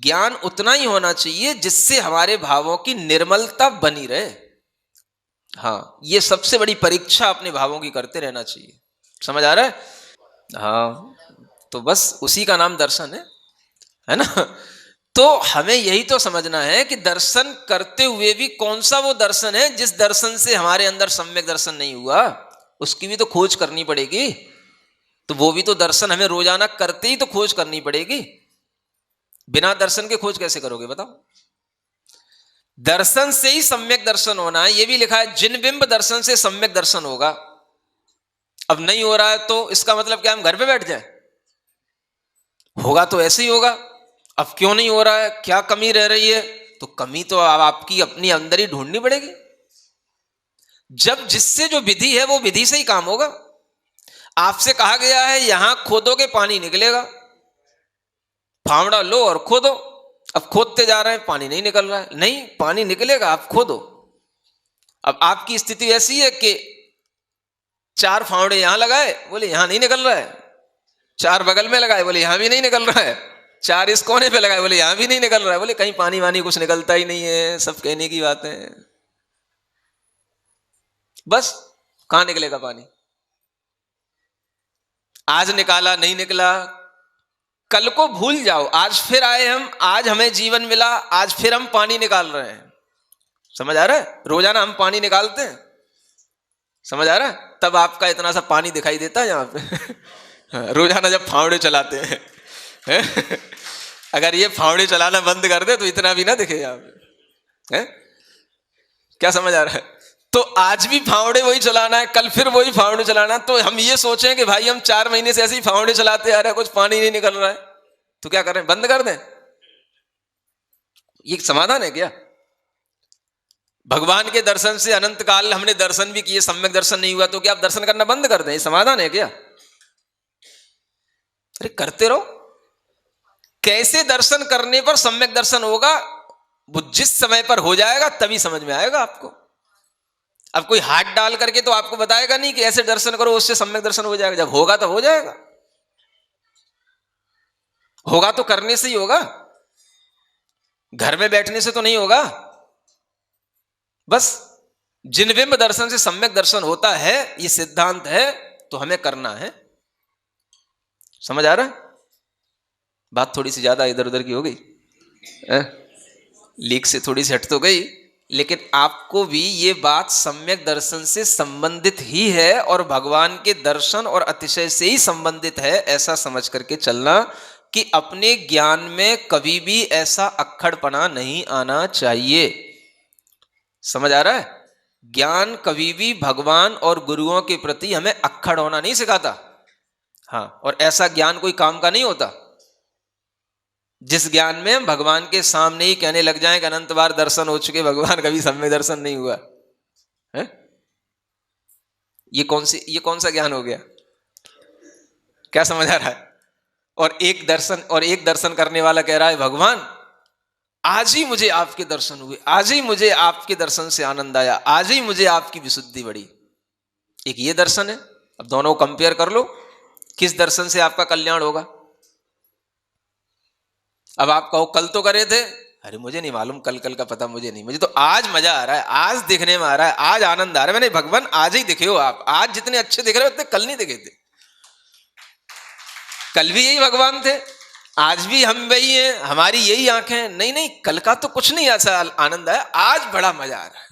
ज्ञान उतना ही होना चाहिए जिससे हमारे भावों की निर्मलता बनी रहे। हाँ, ये सबसे बड़ी परीक्षा अपने भावों की करते रहना चाहिए। समझ आ रहा है? हाँ, तो बस उसी का नाम दर्शन है ना। तो हमें यही तो समझना है कि दर्शन करते हुए भी कौन सा वो दर्शन है जिस दर्शन से हमारे अंदर सम्यक दर्शन नहीं हुआ, उसकी भी तो खोज करनी पड़ेगी। तो वो भी तो दर्शन हमें रोजाना करते ही तो खोज करनी पड़ेगी। बिना दर्शन के खोज कैसे करोगे बताओ? दर्शन से ही सम्यक दर्शन होना है। ये भी लिखा है जिन बिंब दर्शन से सम्यक दर्शन होगा। अब नहीं हो रहा है तो इसका मतलब क्या हम घर पे बैठ जाए? होगा तो ऐसे ही होगा। अब क्यों नहीं हो रहा है, क्या कमी रह रही है? तो कमी तो अब आपकी अपनी अंदर ही ढूंढनी पड़ेगी। जब जिससे जो विधि है वो विधि से ही काम होगा। आपसे कहा गया है यहां खोदोगे पानी निकलेगा, फावड़ा लो और खोदो। अब खोदते जा रहे हैं, पानी नहीं निकल रहा है। नहीं, पानी निकलेगा, आप खोदो। अब आपकी स्थिति ऐसी है कि 4 फावड़े यहां लगाए, बोले यहां नहीं निकल रहा है। 4 बगल में लगाए, बोले यहां भी नहीं निकल रहा है। 4 इस कोने पे लगाए, बोले यहां भी नहीं निकल रहा है। बोले कहीं पानी वानी कुछ निकलता ही नहीं है। सब कहने की बात है। बस कहां निकलेगा पानी? आज निकाला नहीं निकला, कल को भूल जाओ। आज फिर आए हम, आज हमें जीवन मिला, आज फिर हम पानी निकाल रहे हैं। समझ आ रहा है? रोजाना हम पानी निकालते हैं। समझ आ रहा है? तब आपका इतना सा पानी दिखाई देता है यहाँ पे। रोजाना जब फावड़े चलाते हैं, अगर ये फावड़े चलाना बंद कर दे तो इतना भी ना दिखे यहाँ पे। क्या समझ आ रहा है? तो आज भी फावड़े वही चलाना है, कल फिर वही फावड़े चलाना। तो हम ये सोचें कि भाई हम 4 महीने से ऐसे ही फावड़े चलाते आ रहे हैं, कुछ पानी नहीं निकल रहा है, तो क्या करें? बंद कर दें? ये समाधान है क्या? भगवान के दर्शन से अनंत काल हमने दर्शन भी किए, सम्यक दर्शन नहीं हुआ, तो क्या आप दर्शन करना बंद कर दें? ये समाधान है क्या? अरे करते रहो। कैसे दर्शन करने पर सम्यक दर्शन होगा, वो जिस समय पर हो जाएगा तभी समझ में आएगा आपको। अब कोई हाथ डाल करके तो आपको बताएगा नहीं कि ऐसे दर्शन करो उससे सम्यक दर्शन हो जाएगा। जब होगा तो हो जाएगा। होगा तो करने से ही होगा, घर में बैठने से तो नहीं होगा। बस जिन बिंब दर्शन से सम्यक दर्शन होता है, ये सिद्धांत है, तो हमें करना है। समझ आ रहा है? बात थोड़ी सी ज्यादा इधर उधर की हो गई, लीक से थोड़ी सी हट तो गई, लेकिन आपको भी ये बात सम्यक दर्शन से संबंधित ही है और भगवान के दर्शन और अतिशय से ही संबंधित है, ऐसा समझ करके चलना कि अपने ज्ञान में कभी भी ऐसा अक्खड़पना नहीं आना चाहिए। समझ आ रहा है? ज्ञान कभी भी भगवान और गुरुओं के प्रति हमें अक्खड़ होना नहीं सिखाता। हाँ, और ऐसा ज्ञान कोई काम का नहीं होता जिस ज्ञान में हम भगवान के सामने ही कहने लग जाएं कि अनंत बार दर्शन हो चुके, भगवान कभी सम्यक दर्शन नहीं हुआ है। ये कौन सा ज्ञान हो गया? क्या समझ आ रहा है? और एक दर्शन करने वाला कह रहा है भगवान आज ही मुझे आपके दर्शन हुए, आज ही मुझे आपके दर्शन से आनंद आया, आज ही मुझे आपकी विशुद्धि बढ़ी। एक ये दर्शन है। अब दोनों कंपेयर कर लो, किस दर्शन से आपका कल्याण होगा? अब आप कहो कल तो करे थे, अरे मुझे नहीं मालूम, कल का पता मुझे नहीं, मुझे तो आज मजा आ रहा है, आज दिखने में आ रहा है, आज आनंद आ रहा है। मैंने भगवान आज ही दिखे हो आप, आज जितने अच्छे दिख रहे हो उतने कल नहीं दिखे थे। कल भी यही भगवान थे, आज भी हम वही हैं, हमारी यही आंखें। नहीं, कल का तो कुछ नहीं ऐसा आनंद आया, आज बड़ा मजा आ रहा है।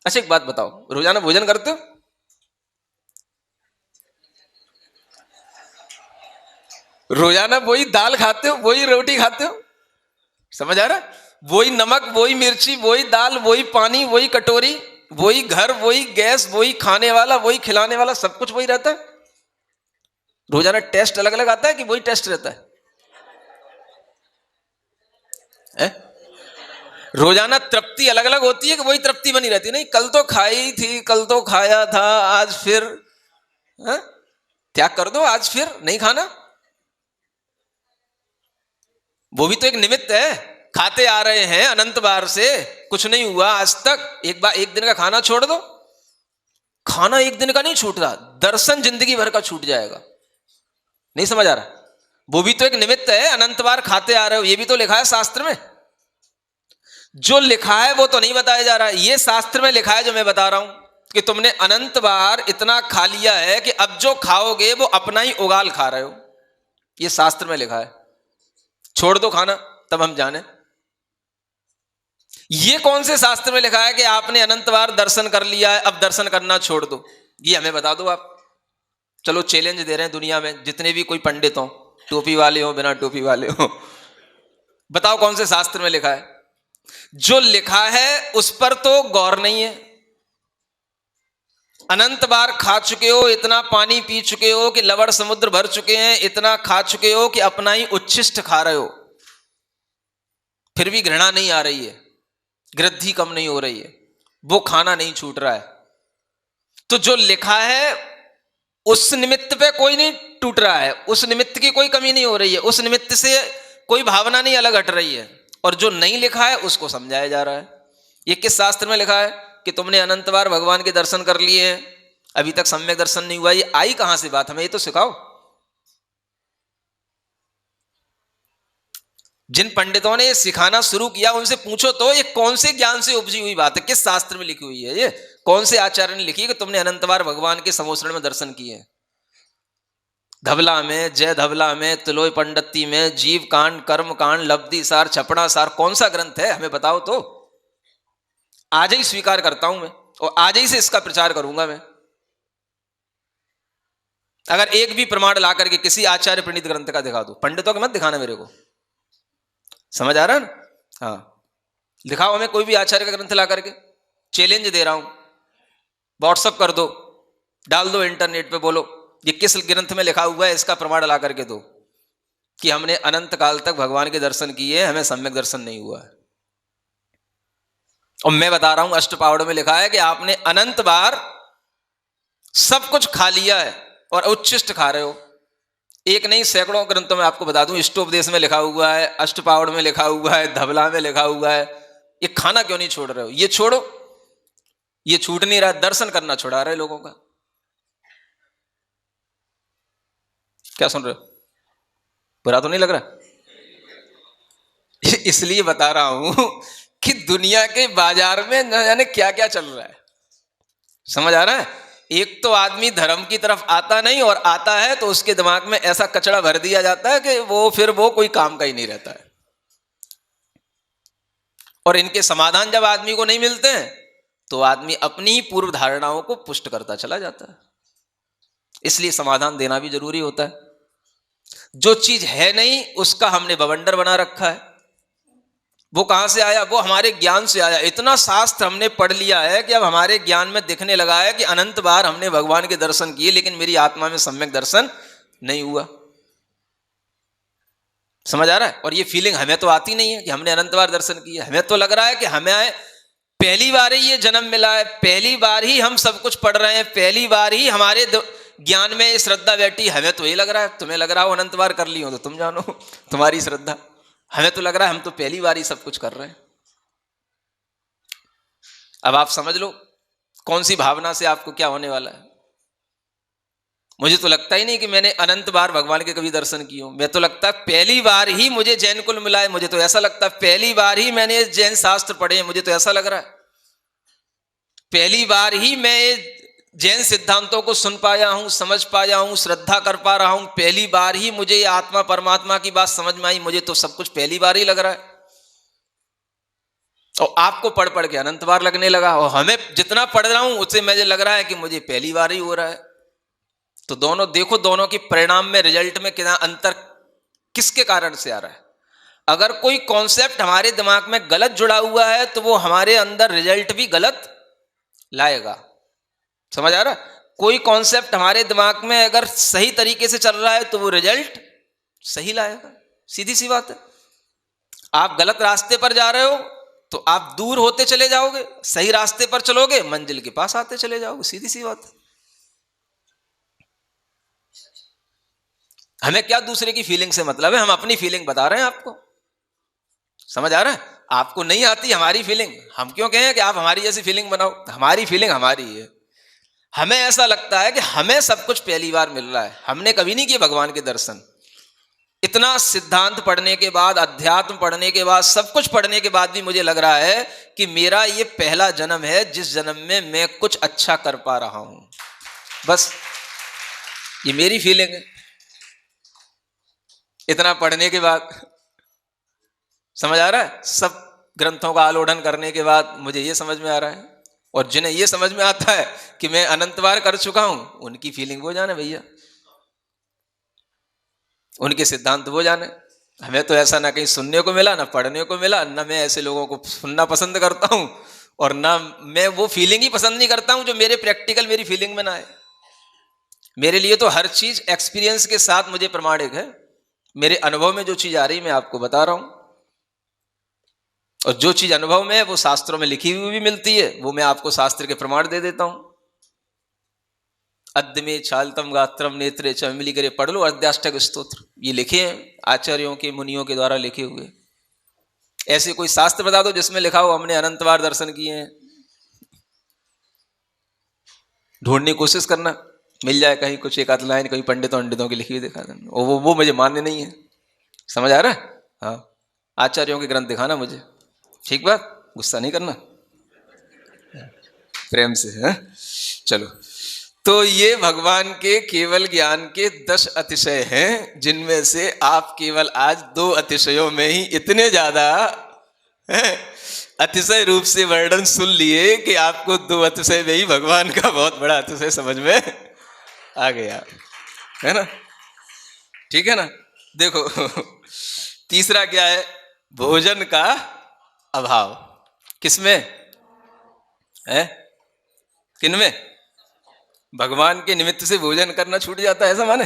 अच्छा एक बात बताओ, रोजाना भोजन करते हो? रोजाना वही दाल खाते हो, वही रोटी खाते हो? समझ आ रहा है? वही नमक, वही मिर्ची, वही दाल, वही पानी, वही कटोरी, वही घर, वही गैस, वही खाने वाला, वही खिलाने वाला, सब कुछ वही रहता है। रोजाना टेस्ट अलग अलग आता है कि वही टेस्ट रहता है? रोजाना तृप्ति अलग अलग होती है कि वही तृप्ति बनी रहती है? नहीं, कल तो खाई थी, कल तो खाया था, आज फिर त्याग कर दो, आज फिर नहीं खाना। वो भी तो एक निमित्त है। खाते आ रहे हैं अनंत बार से, कुछ नहीं हुआ आज तक। एक दिन का खाना छोड़ दो। खाना एक दिन का नहीं छूट रहा, दर्शन जिंदगी भर का छूट जाएगा। नहीं समझ आ रहा? वो भी तो एक निमित्त है, अनंत बार खाते आ रहे हो, ये भी तो लिखा है शास्त्र में। जो लिखा है वो तो नहीं बताया जा रहा है, ये शास्त्र में लिखा है जो मैं बता रहा हूं कि तुमने अनंत बार इतना खा लिया है कि अब जो खाओगे वो अपना ही उगाल खा रहे हो। ये शास्त्र में लिखा है, छोड़ दो खाना तब हम जाने। ये कौन से शास्त्र में लिखा है कि आपने अनंत बार दर्शन कर लिया है, अब दर्शन करना छोड़ दो? ये हमें बता दो आप। चलो चैलेंज दे रहे हैं दुनिया में जितने भी कोई पंडित हो, टोपी वाले हो बिना टोपी वाले हो, बताओ कौन से शास्त्र में लिखा है? जो लिखा है उस पर तो गौर नहीं है। अनंत बार खा चुके हो, इतना पानी पी चुके हो कि लवण समुद्र भर चुके हैं, इतना खा चुके हो कि अपना ही उच्छिष्ट खा रहे हो, फिर भी घृणा नहीं आ रही है, गृद्धि कम नहीं हो रही है, वो खाना नहीं छूट रहा है। तो जो लिखा है उस निमित्त पे कोई नहीं टूट रहा है, उस निमित्त की कोई कमी नहीं हो रही है, उस निमित्त से कोई भावना नहीं अलग हट रही है। और जो नहीं लिखा है उसको समझाया जा रहा है। ये किस शास्त्र में लिखा है कि तुमने अनंत बार भगवान के दर्शन कर लिए हैं, अभी तक सम्यक दर्शन नहीं हुआ? ये आई कहां से बात? हमें ये तो सिखाओ। जिन पंडितों ने ये सिखाना शुरू किया उनसे पूछो तो ये कौन से ज्ञान से उपजी हुई बात है, किस शास्त्र में लिखी हुई है? ये कौन से आचार्य ने लिखी है कि तुमने अनंत बार भगवान के समोसरण में दर्शन किए? धवला में, जय धवला में, तिलोय पंडिती में, जीव कांड, कर्म कांड, लब्धि सार, छपड़ा सार, कौन सा ग्रंथ है? हमें बताओ तो। आज ही स्वीकार करता हूं मैं और आज ही से इसका प्रचार करूंगा मैं। अगर एक भी प्रमाण ला करके किसी आचार्य प्रणीत ग्रंथ का दिखा दो, पंडितों के मत दिखाना मेरे को, समझ आ रहा है ना? हाँ, दिखाओ हमें कोई भी आचार्य का ग्रंथ ला करके, चैलेंज दे रहा हूं। व्हाट्सअप कर दो, डाल दो इंटरनेट पे, बोलो ये किस ग्रंथ में लिखा हुआ है, इसका प्रमाण ला करके दो कि हमने अनंत काल तक भगवान के दर्शन किए, हमें सम्यक दर्शन नहीं हुआ है। और मैं बता रहा हूं अष्टपावड़ में लिखा है कि आपने अनंत बार सब कुछ खा लिया है और उच्छिष्ट खा रहे हो। एक नहीं, सैकड़ों ग्रंथों में आपको बता दूं, इष्टोपदेश में लिखा हुआ है, अष्टपावड़ में लिखा हुआ है, धवला में लिखा हुआ है। ये खाना क्यों नहीं छोड़ रहे हो? ये छोड़ो, ये छूट नहीं रहा, दर्शन करना छुड़ा रहे लोगों का। क्या सुन रहे हो? बुरा तो नहीं लग रहा? इसलिए बता रहा हूं कि दुनिया के बाजार में न जाने क्या क्या चल रहा है, समझ आ रहा है? एक तो आदमी धर्म की तरफ आता नहीं, और आता है तो उसके दिमाग में ऐसा कचड़ा भर दिया जाता है कि वो कोई काम का ही नहीं रहता है। और इनके समाधान जब आदमी को नहीं मिलते हैं तो आदमी अपनी ही पूर्व धारणाओं को पुष्ट करता चला जाता है। इसलिए समाधान देना भी जरूरी होता है। जो चीज है नहीं उसका हमने बवंडर बना रखा है। वो कहां से आया? वो हमारे ज्ञान से आया। इतना शास्त्र हमने पढ़ लिया है कि अब हमारे ज्ञान में दिखने लगा है कि अनंत बार हमने भगवान के दर्शन किए, लेकिन मेरी आत्मा में सम्यक दर्शन नहीं हुआ। समझ आ रहा है? और ये फीलिंग हमें तो आती नहीं है कि हमने अनंत बार दर्शन किए। हमें तो लग रहा है कि हमें पहली बार ही ये जन्म मिला है, पहली बार ही हम सब कुछ पढ़ रहे हैं, पहली बार ही हमारे ज्ञान में श्रद्धा बैठी। हमें तो ये लग रहा है, तुम्हें लग रहा हो अनंत बार कर ली हो तो तुम जानो, तुम्हारी श्रद्धा। हमें तो लग रहा है हम तो पहली बार ही सब कुछ कर रहे हैं। अब आप समझ लो कौन सी भावना से आपको क्या होने वाला है। मुझे तो लगता ही नहीं कि मैंने अनंत बार भगवान के कभी दर्शन किए हो। मैं तो लगता है पहली बार ही मुझे जैन कुल मिला है। मुझे तो ऐसा लगता है पहली बार ही मैंने जैन शास्त्र पढ़े हैं। मुझे तो ऐसा लग रहा है पहली बार ही मैं जैन सिद्धांतों को सुन पाया हूं, समझ पाया हूं, श्रद्धा कर पा रहा हूं। पहली बार ही मुझे आत्मा परमात्मा की बात समझ में आई। मुझे तो सब कुछ पहली बार ही लग रहा है। और आपको पढ़ पढ़ के अनंत बार लगने लगा, और हमें जितना पढ़ रहा हूं उससे मुझे लग रहा है कि मुझे पहली बार ही हो रहा है। तो दोनों देखो, दोनों के परिणाम में, रिजल्ट में कितना अंतर किसके कारण से आ रहा है। अगर कोई कॉन्सेप्ट हमारे दिमाग में गलत जुड़ा हुआ है तो वो हमारे अंदर रिजल्ट भी गलत लाएगा। समझ आ रहा? कोई कॉन्सेप्ट हमारे दिमाग में अगर सही तरीके से चल रहा है तो वो रिजल्ट सही लाएगा। सीधी सी बात है। आप गलत रास्ते पर जा रहे हो तो आप दूर होते चले जाओगे, सही रास्ते पर चलोगे मंजिल के पास आते चले जाओगे। सीधी सी बात है। हमें क्या दूसरे की फीलिंग से मतलब है? हम अपनी फीलिंग बता रहे हैं आपको। समझ आ रहा है? आपको नहीं आती हमारी फीलिंग, हम क्यों कहें कि आप हमारी जैसी फीलिंग बनाओ? हमारी फीलिंग हमारी है। हमें ऐसा लगता है कि हमें सब कुछ पहली बार मिल रहा है, हमने कभी नहीं किए भगवान के दर्शन। इतना सिद्धांत पढ़ने के बाद, अध्यात्म पढ़ने के बाद, सब कुछ पढ़ने के बाद भी मुझे लग रहा है कि मेरा ये पहला जन्म है जिस जन्म में मैं कुछ अच्छा कर पा रहा हूं। बस ये मेरी फीलिंग है इतना पढ़ने के बाद। समझ आ रहा है? सब ग्रंथों का आलोढ़न करने के बाद मुझे ये समझ में आ रहा है। और जिन्हें ये समझ में आता है कि मैं अनंत बार कर चुका हूं, उनकी फीलिंग वो जाने भैया, उनके सिद्धांत वो जाने। हमें तो ऐसा ना कहीं सुनने को मिला, ना पढ़ने को मिला, ना मैं ऐसे लोगों को सुनना पसंद करता हूं, और ना मैं वो फीलिंग ही पसंद नहीं करता हूं जो मेरे प्रैक्टिकल मेरी फीलिंग में ना आए। मेरे लिए तो हर चीज एक्सपीरियंस के साथ मुझे प्रमाणिक है। मेरे अनुभव में जो चीज आ रही मैं आपको बता रहा हूं, और जो चीज अनुभव में है वो शास्त्रों में लिखी हुई भी मिलती है, वो मैं आपको शास्त्र के प्रमाण दे देता हूं। अद्य में छालतम गात्रम नेत्रे चमिली करे, पढ़ लो अर्ध्याष्टक स्तोत्र, ये लिखे हैं आचार्यों के, मुनियों के द्वारा लिखे हुए। ऐसे कोई शास्त्र बता दो जिसमें लिखा हो हमने अनंत बार दर्शन किए हैं। ढूंढने की कोशिश करना, मिल जाए कहीं कुछ एक आध लाइन कहीं पंडितों की लिखी हुई दिखा देना। वो मुझे मान्य नहीं है। समझ आ रहा है? हाँ, आचार्यों के ग्रंथ दिखाना मुझे। ठीक बात, गुस्सा नहीं करना, प्रेम से है। चलो, तो ये भगवान के केवल ज्ञान के 10 अतिशय हैं, जिनमें से आप केवल आज 2 अतिशयों में ही इतने ज्यादा अतिशय रूप से वर्णन सुन लिए कि आपको 2 अतिशय में ही भगवान का बहुत बड़ा अतिशय समझ में आ गया, है ना? ठीक है ना? देखो तीसरा क्या है? भोजन का अभाव। किसमें है? किनमें? भगवान के निमित्त से भोजन करना छूट जाता है, ऐसा माने?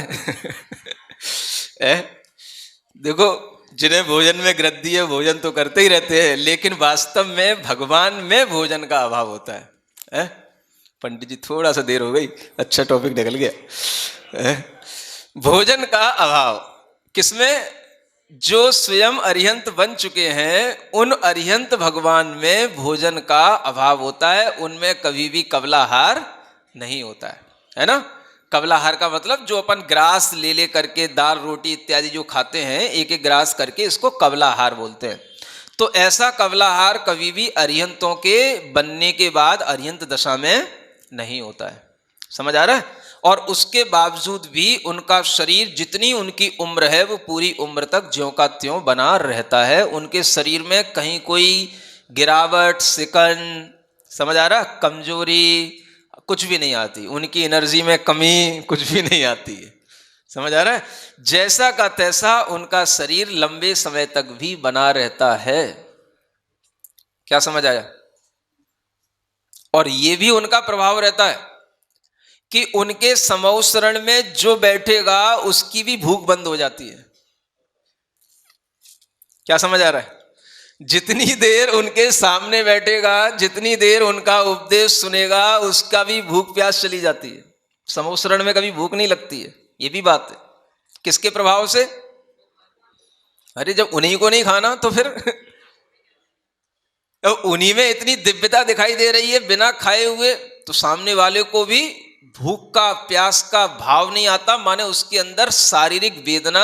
देखो, जिन्हें भोजन में ग्रद्धि है भोजन तो करते ही रहते हैं, लेकिन वास्तव में भगवान में भोजन का अभाव होता है। पंडित जी थोड़ा सा देर हो गई, अच्छा टॉपिक निकल गया। भोजन का अभाव किसमें? जो स्वयं अरिहंत बन चुके हैं उन अरिहंत भगवान में भोजन का अभाव होता है। उनमें कभी भी कबलाहार नहीं होता है ना? कबलाहार का मतलब जो अपन ग्रास ले ले करके दाल रोटी इत्यादि जो खाते हैं, एक एक ग्रास करके, इसको कबलाहार बोलते हैं। तो ऐसा कबलाहार कभी भी अरिहंतों के बनने के बाद अरिहंत दशा में नहीं होता है। समझ आ रहा है? और उसके बावजूद भी उनका शरीर, जितनी उनकी उम्र है, वो पूरी उम्र तक ज्यों का त्यों बना रहता है। उनके शरीर में कहीं कोई गिरावट, सिकन, समझ आ रहा, कमजोरी कुछ भी नहीं आती। उनकी एनर्जी में कमी कुछ भी नहीं आती है। समझ आ रहा है? जैसा का तैसा उनका शरीर लंबे समय तक भी बना रहता है। क्या समझ आया? और ये भी उनका प्रभाव रहता है कि उनके समौशरण में जो बैठेगा उसकी भी भूख बंद हो जाती है। क्या समझ आ रहा है? जितनी देर उनके सामने बैठेगा, जितनी देर उनका उपदेश सुनेगा, उसका भी भूख प्यास चली जाती है। समौशरण में कभी भूख नहीं लगती है। ये भी बात है। किसके प्रभाव से? अरे जब उन्हीं को नहीं खाना तो फिर उन्हीं में इतनी दिव्यता दिखाई दे रही है बिना खाए हुए, तो सामने वाले को भी भूख का, प्यास का भाव नहीं आता, माने उसके अंदर शारीरिक वेदना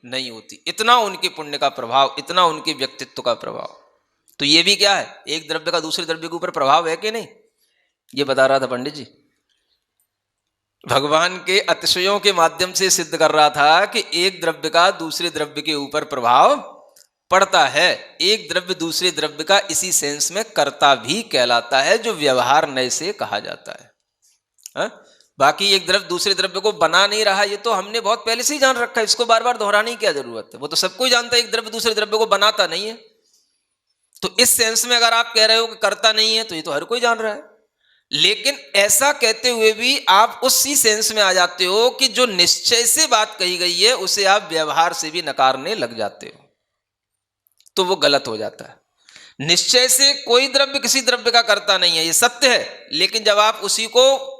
नहीं होती। इतना उनके पुण्य का प्रभाव, इतना उनके व्यक्तित्व का प्रभाव। तो ये भी क्या है? एक द्रव्य का दूसरे द्रव्य के ऊपर प्रभाव है कि नहीं? ये बता रहा था पंडित जी। भगवान के अतिशयों के माध्यम से सिद्ध कर रहा था कि एक द्रव्य का दूसरे द्रव्य के ऊपर प्रभाव पड़ता है। एक द्रव्य दूसरे द्रव्य का इसी सेंस में कर्ता भी कहलाता है, जो व्यवहार नय से कहा जाता है। बाकी एक द्रव्य दूसरे द्रव्य को बना नहीं रहा, ये तो हमने बहुत पहले से ही जान रखा है। इसको बार बार दोहराने की क्या जरूरत है? वो तो सबको ही जानता है एक द्रव्य दूसरे द्रव्य को बनाता नहीं है। तो इस सेंस में अगर आप कह रहे हो कि करता नहीं है, तो ये तो हर कोई जान रहा है। लेकिन ऐसा कहते हुए भी आप उसी सेंस में आ जाते हो कि जो निश्चय से बात कही गई है उसे आप व्यवहार से भी नकारने लग जाते हो, तो वो गलत हो जाता है। निश्चय से कोई द्रव्य किसी द्रव्य का करता नहीं है, ये सत्य है। लेकिन जब आप उसी को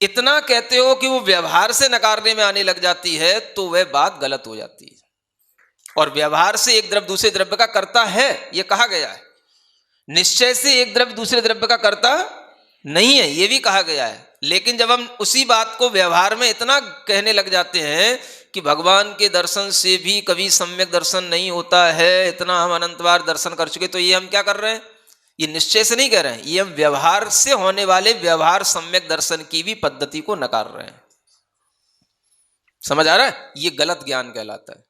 इतना कहते हो कि वो व्यवहार से नकारने में आने लग जाती है, तो वह बात गलत हो जाती है। और व्यवहार से एक द्रव्य दूसरे द्रव्य का करता है, ये कहा गया है। निश्चय से एक द्रव्य दूसरे द्रव्य का करता नहीं है, ये भी कहा गया है। लेकिन जब हम उसी बात को व्यवहार में इतना कहने लग जाते हैं कि भगवान के दर्शन से भी कभी सम्यक दर्शन नहीं होता है, इतना हम अनंत बार दर्शन कर चुके, तो ये हम क्या कर रहे हैं, ये निश्चय से नहीं कह रहे हैं, ये हम व्यवहार से होने वाले व्यवहार सम्यक दर्शन की भी पद्धति को नकार रहे हैं। समझ आ रहा है? ये गलत ज्ञान कहलाता है।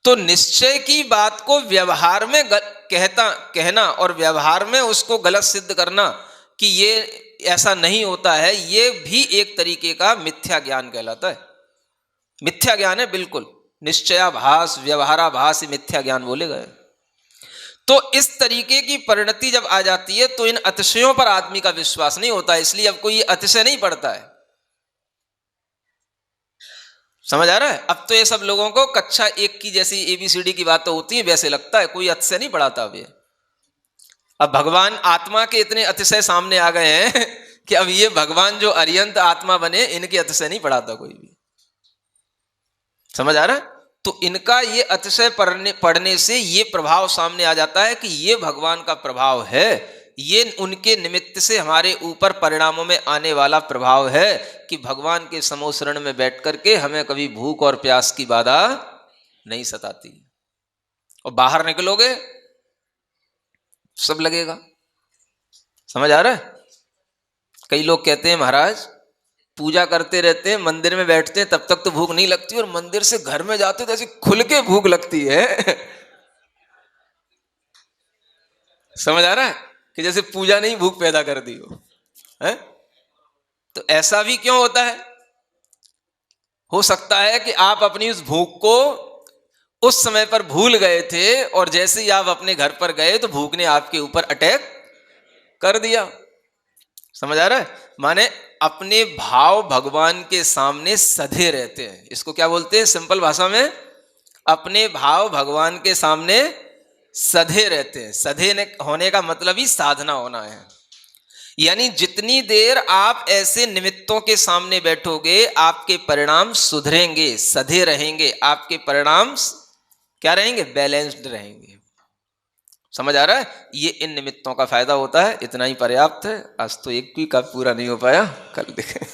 तो निश्चय की बात को व्यवहार में कहना और व्यवहार में उसको गलत सिद्ध करना कि ये ऐसा नहीं होता है, ये भी एक तरीके का मिथ्या ज्ञान कहलाता है। मिथ्या ज्ञान है बिल्कुल, निश्चयाभास व्यवहाराभास मिथ्या ज्ञान बोले गए। तो इस तरीके की परिणति जब आ जाती है तो इन अतिशयों पर आदमी का विश्वास नहीं होता, इसलिए अब कोई अतिशय नहीं पड़ता है। समझ आ रहा है? अब तो ये सब लोगों को कक्षा 1 की जैसी ABCD की बातें होती है वैसे लगता है, कोई अतिशय नहीं पढ़ाता अब ये। अब भगवान आत्मा के इतने अतिशय सामने आ गए हैं कि अब ये भगवान जो अरियंत आत्मा बने, इनके अतिशय नहीं पढ़ाता कोई भी। समझ आ रहा है? तो इनका ये अतिशय पढ़ने से ये प्रभाव सामने आ जाता है कि ये भगवान का प्रभाव है, ये उनके निमित्त से हमारे ऊपर परिणामों में आने वाला प्रभाव है कि भगवान के समोशरण में बैठ करके हमें कभी भूख और प्यास की बाधा नहीं सताती, और बाहर निकलोगे सब लगेगा। समझ आ रहा है? कई लोग कहते हैं महाराज पूजा करते रहते हैं, मंदिर में बैठते हैं, तब तक तो भूख नहीं लगती, और मंदिर से घर में जाते तो ऐसे खुल के भूख लगती है। समझ आ रहा है? कि जैसे पूजा नहीं भूख पैदा कर दी हो, है? तो ऐसा भी क्यों होता है? हो सकता है कि आप अपनी उस भूख को उस समय पर भूल गए थे, और जैसे ही आप अपने घर पर गए तो भूख ने आपके ऊपर अटैक कर दिया। समझ आ रहा है? माने अपने भाव भगवान के सामने सधे रहते हैं, इसको क्या बोलते हैं सिंपल भाषा में? अपने भाव भगवान के सामने सधे रहते हैं। सधे होने का मतलब ही साधना होना है। यानी जितनी देर आप ऐसे निमित्तों के सामने बैठोगे आपके परिणाम सुधरेंगे, सधे रहेंगे, आपके परिणाम क्या रहेंगे? बैलेंस्ड रहेंगे। समझ आ रहा है? ये इन निमित्तों का फायदा होता है। इतना ही पर्याप्त है। आज तो एक भी का पूरा नहीं हो पाया, कल देखें।